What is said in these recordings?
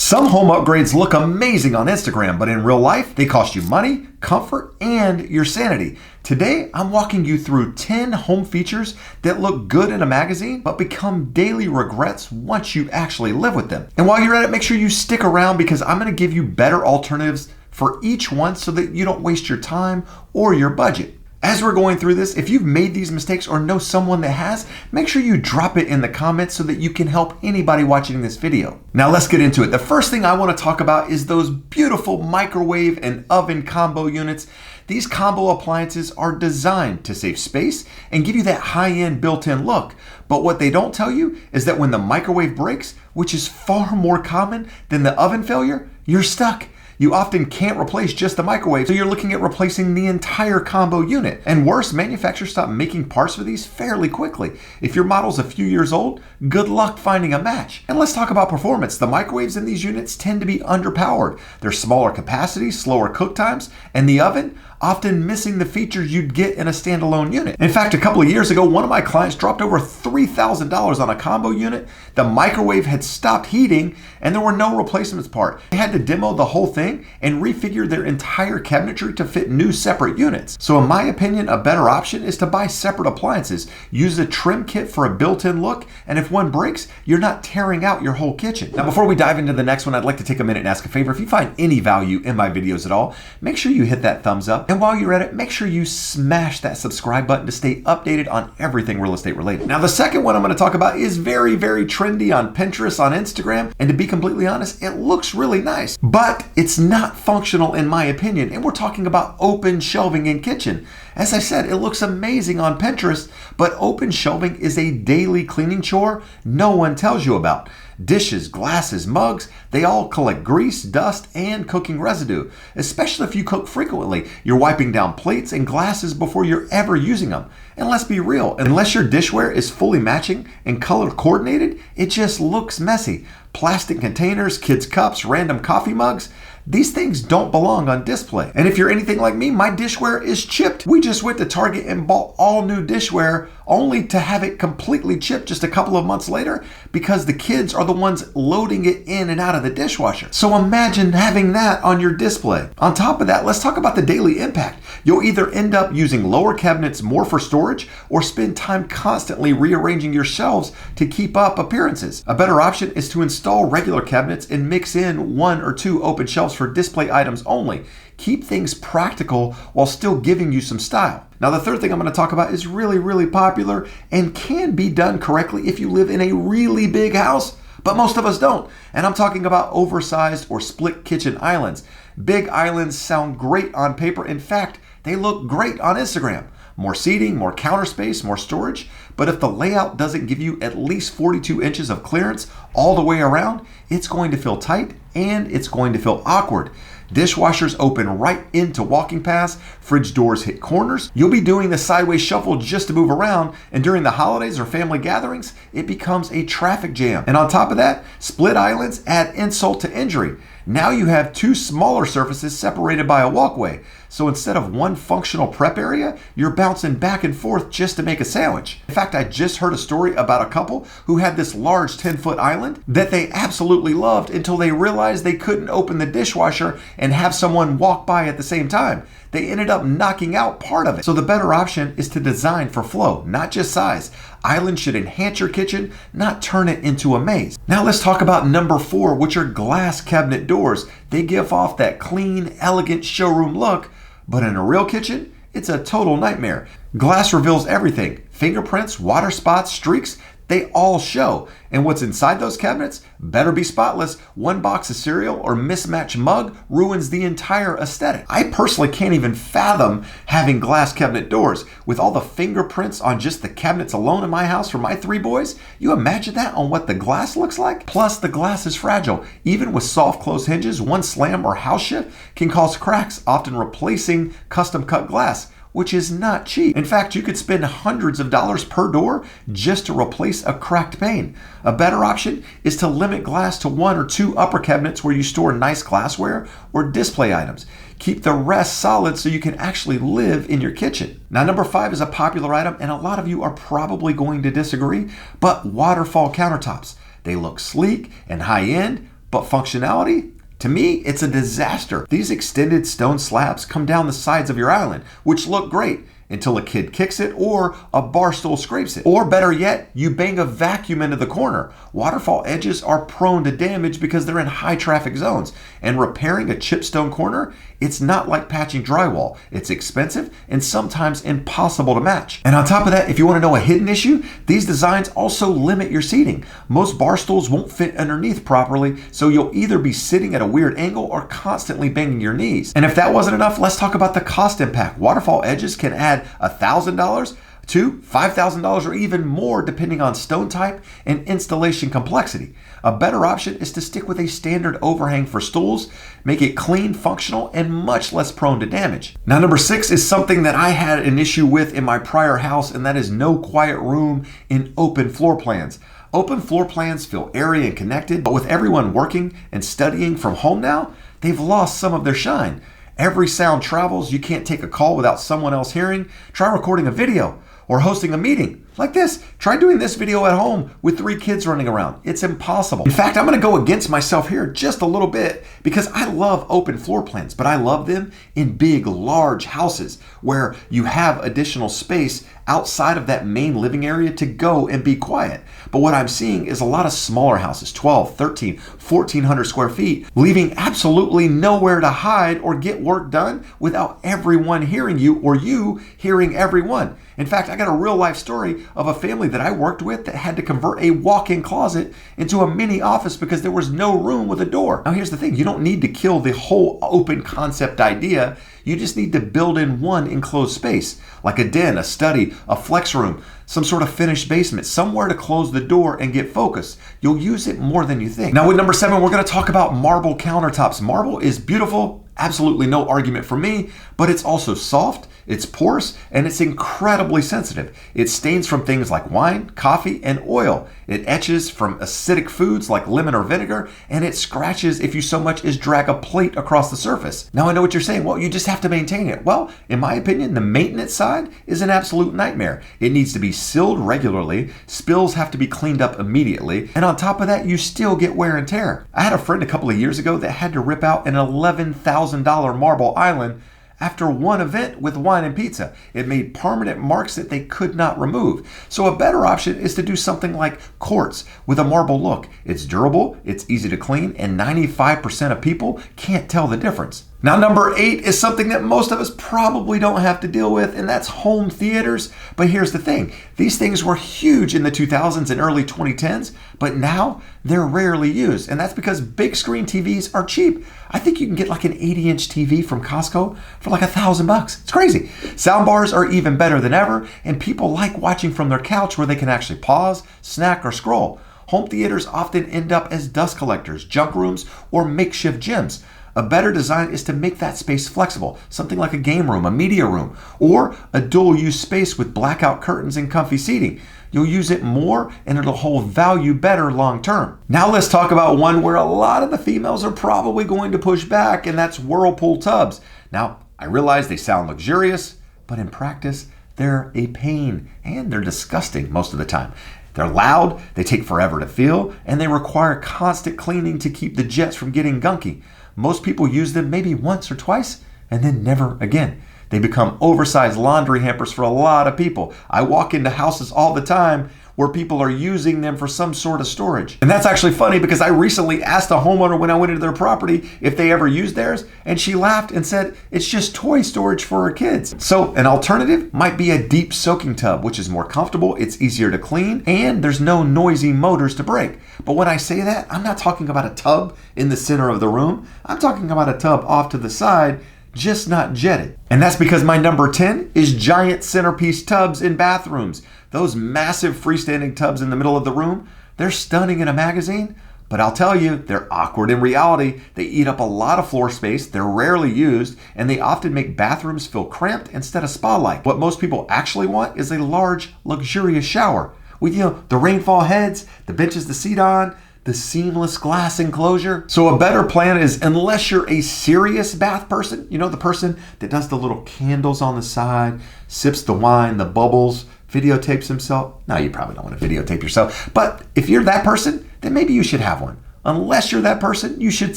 Some home upgrades look amazing on Instagram, but in real life, they cost you money, comfort, and your sanity. Today, I'm walking you through 10 home features that look good in a magazine, but become daily regrets once you actually live with them. And while you're at it, make sure you stick around because I'm going to give you better alternatives for each one so that you don't waste your time or your budget. As we're going through this, if you've made these mistakes or know someone that has, make sure you drop it in the comments so that you can help anybody watching this video. Now let's get into it. The first thing I want to talk about is those beautiful microwave and oven combo units. These combo appliances are designed to save space and give you that high-end built-in look. But what they don't tell you is that when the microwave breaks, which is far more common than the oven failure, you're stuck. You often can't replace just the microwave, so you're looking at replacing the entire combo unit. And worse, manufacturers stop making parts for these fairly quickly. If your model's a few years old, good luck finding a match. And let's talk about performance. The microwaves in these units tend to be underpowered. They're smaller capacity, slower cook times, and the oven often missing the features you'd get in a standalone unit. In fact, a couple of years ago, one of my clients dropped over $3,000 on a combo unit. The microwave had stopped heating and there were no replacements part. They had to demo the whole thing and refigure their entire cabinetry to fit new separate units. So in my opinion, a better option is to buy separate appliances. Use a trim kit for a built-in look, and if one breaks, you're not tearing out your whole kitchen. Now, before we dive into the next one, I'd like to take a minute and ask a favor. If you find any value in my videos at all, make sure you hit that thumbs up. And while you're at it, make sure you smash that subscribe button to stay updated on everything real estate related. Now, the second one I'm going to talk about is very, very trendy on Pinterest, on Instagram, and to be completely honest, it looks really nice, but it's not functional in my opinion, and we're talking about open shelving in kitchen. As I said, it looks amazing on Pinterest, but open shelving is a daily cleaning chore no one tells you about. Dishes, glasses, mugs, they all collect grease, dust, and cooking residue. Especially if you cook frequently, you're wiping down plates and glasses before you're ever using them. And let's be real, unless your dishware is fully matching and color coordinated, it just looks messy. Plastic containers, kids' cups, random coffee mugs, these things don't belong on display. And if you're anything like me, my dishware is chipped. We just went to Target and bought all new dishware only to have it completely chipped just a couple of months later because the kids are the ones loading it in and out of the dishwasher. So imagine having that on your display. On top of that, let's talk about the daily impact. You'll either end up using lower cabinets more for storage or spend time constantly rearranging your shelves to keep up appearances. A better option is to install regular cabinets and mix in 1 or 2 open shelves for display items only. Keep things practical while still giving you some style. Now, the third thing I'm going to talk about is really, really popular and can be done correctly if you live in a really big house, but most of us don't. And I'm talking about oversized or split kitchen islands. Big islands sound great on paper. In fact, they look great on Instagram. More seating, more counter space, more storage. But if the layout doesn't give you at least 42 inches of clearance all the way around, it's going to feel tight and it's going to feel awkward. Dishwashers open right into walking paths, fridge doors hit corners. You'll be doing the sideways shuffle just to move around, and during the holidays or family gatherings, it becomes a traffic jam. And on top of that, split islands add insult to injury. Now you have 2 smaller surfaces separated by a walkway. So instead of one functional prep area, you're bouncing back and forth just to make a sandwich. In fact, I just heard a story about a couple who had this large 10-foot island that they absolutely loved until they realized they couldn't open the dishwasher and have someone walk by at the same time. They ended up knocking out part of it. So the better option is to design for flow, not just size. Islands should enhance your kitchen, not turn it into a maze. Now let's talk about number 4, which are glass cabinet doors. They give off that clean, elegant showroom look, but in a real kitchen, it's a total nightmare. Glass reveals everything. Fingerprints, water spots, streaks, they all show. And what's inside those cabinets better be spotless. One box of cereal or mismatched mug ruins the entire aesthetic. I personally can't even fathom having glass cabinet doors. With all the fingerprints on just the cabinets alone in my house for my 3 boys, you imagine that on what the glass looks like? Plus, the glass is fragile. Even with soft close hinges, one slam or house shift can cause cracks, often replacing custom cut glass, which is not cheap. In fact, you could spend hundreds of dollars per door just to replace a cracked pane. A better option is to limit glass to 1 or 2 upper cabinets where you store nice glassware or display items. Keep the rest solid so you can actually live in your kitchen. Now, number 5 is a popular item, and a lot of you are probably going to disagree, but Waterfall countertops. They look sleek and high-end, But functionality? To me, it's a disaster. These extended stone slabs come down the sides of your island, which look great until a kid kicks it or a bar stool scrapes it. Or better yet, you bang a vacuum into the corner. Waterfall edges are prone to damage because they're in high traffic zones. And repairing a chipped stone corner, it's not like patching drywall. It's expensive and sometimes impossible to match. And on top of that, if you want to know a hidden issue, these designs also limit your seating. Most bar stools won't fit underneath properly, so you'll either be sitting at a weird angle or constantly banging your knees. And if that wasn't enough, let's talk about the cost impact. Waterfall edges can add $1,000 to $5,000 or even more depending on stone type and installation complexity. A better option is to stick with a standard overhang for stools, make it clean, functional, and much less prone to damage. Now, number 6 is something that I had an issue with in my prior house, and that is no quiet room in open floor plans. Open floor plans feel airy and connected, but with everyone working and studying from home now, they've lost some of their shine. Every sound travels. You can't take a call without someone else hearing. Try recording a video or hosting a meeting like this. Try doing this video at home with 3 kids running around. It's impossible. In fact, I'm going to go against myself here just a little bit because I love open floor plans, but I love them in big, large houses where you have additional space outside of that main living area to go and be quiet. But what I'm seeing is a lot of smaller houses, 12, 13, 1,400 square feet, leaving absolutely nowhere to hide or get work done without everyone hearing you or you hearing everyone. In fact, I got a real life story of a family that I worked with that had to convert a walk-in closet into a mini office because there was no room with a door. Now here's the thing, you don't need to kill the whole open concept idea. You just need to build in one enclosed space, like a den, a study, a flex room, some sort of finished basement, somewhere to close the door and get focused. You'll use it more than you think. Now with number 7, we're going to talk about marble countertops. Marble is beautiful, absolutely no argument for me, but it's also soft, it's porous, and it's incredibly sensitive. It stains from things like wine, coffee, and oil. It etches from acidic foods like lemon or vinegar, and it scratches if you so much as drag a plate across the surface. Now I know what you're saying, well, you just have to maintain it. Well, in my opinion, the maintenance side is an absolute nightmare. It needs to be sealed regularly, spills have to be cleaned up immediately, and on top of that, you still get wear and tear. I had a friend a couple of years ago that had to rip out an $11,000 marble island after one event with wine and pizza. It made permanent marks that they could not remove. So a better option is to do something like quartz with a marble look. It's durable, it's easy to clean, and 95% of people can't tell the difference. Now, number 8 is something that most of us probably don't have to deal with, and that's home theaters. But here's the thing. These things were huge in the 2000s and early 2010s, but now they're rarely used. And that's because big screen TVs are cheap. I think you can get like an 80-inch TV from Costco for like $1,000. It's crazy. Soundbars are even better than ever, and people like watching from their couch where they can actually pause, snack, or scroll. Home theaters often end up as dust collectors, junk rooms, or makeshift gyms. A better design is to make that space flexible, something like a game room, a media room, or a dual-use space with blackout curtains and comfy seating. You'll use it more and it'll hold value better long term. Now let's talk about one where a lot of the females are probably going to push back, and that's Whirlpool tubs. Now, I realize they sound luxurious, but in practice, they're a pain and they're disgusting most of the time. They're loud, they take forever to fill, and they require constant cleaning to keep the jets from getting gunky. Most people use them maybe once or twice and then never again. They become oversized laundry hampers for a lot of people. I walk into houses all the time where people are using them for some sort of storage. And that's actually funny because I recently asked a homeowner when I went into their property if they ever used theirs, and she laughed and said it's just toy storage for her kids. So an alternative might be a deep soaking tub, which is more comfortable, it's easier to clean, and there's no noisy motors to break. But when I say that, I'm not talking about a tub in the center of the room. I'm talking about a tub off to the side, just not jetted. And that's because my number 10 is giant centerpiece tubs in bathrooms. Those massive freestanding tubs in the middle of the room, they're stunning in a magazine, but I'll tell you, they're awkward in reality. They eat up a lot of floor space, they're rarely used, and they often make bathrooms feel cramped instead of spa-like. What most people actually want is a large, luxurious shower with, the rainfall heads, the benches to sit on, the seamless glass enclosure. So a better plan is, unless you're a serious bath person, the person that does the little candles on the side, sips the wine, the bubbles, videotapes himself. Now, you probably don't want to videotape yourself, but if you're that person, then maybe you should have one. Unless you're that person, you should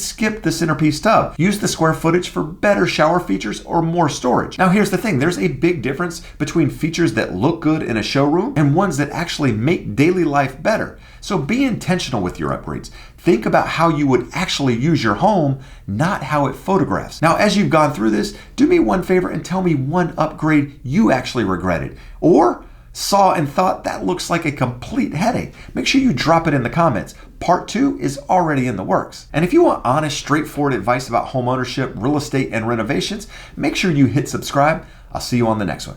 skip the Centerpiece tub. Use the square footage for better shower features or more storage. Now here's the thing, there's a big difference between features that look good in a showroom and ones that actually make daily life better. So be intentional with your upgrades. Think about how you would actually use your home, not how it photographs. Now, as you've gone through this, do me one favor and tell me one upgrade you actually regretted, or saw and thought that looks like a complete headache. Make sure you drop it in the comments. Part 2 is already in the works. And if you want honest, straightforward advice about home ownership, real estate, and renovations, make sure you hit subscribe. I'll see you on the next one.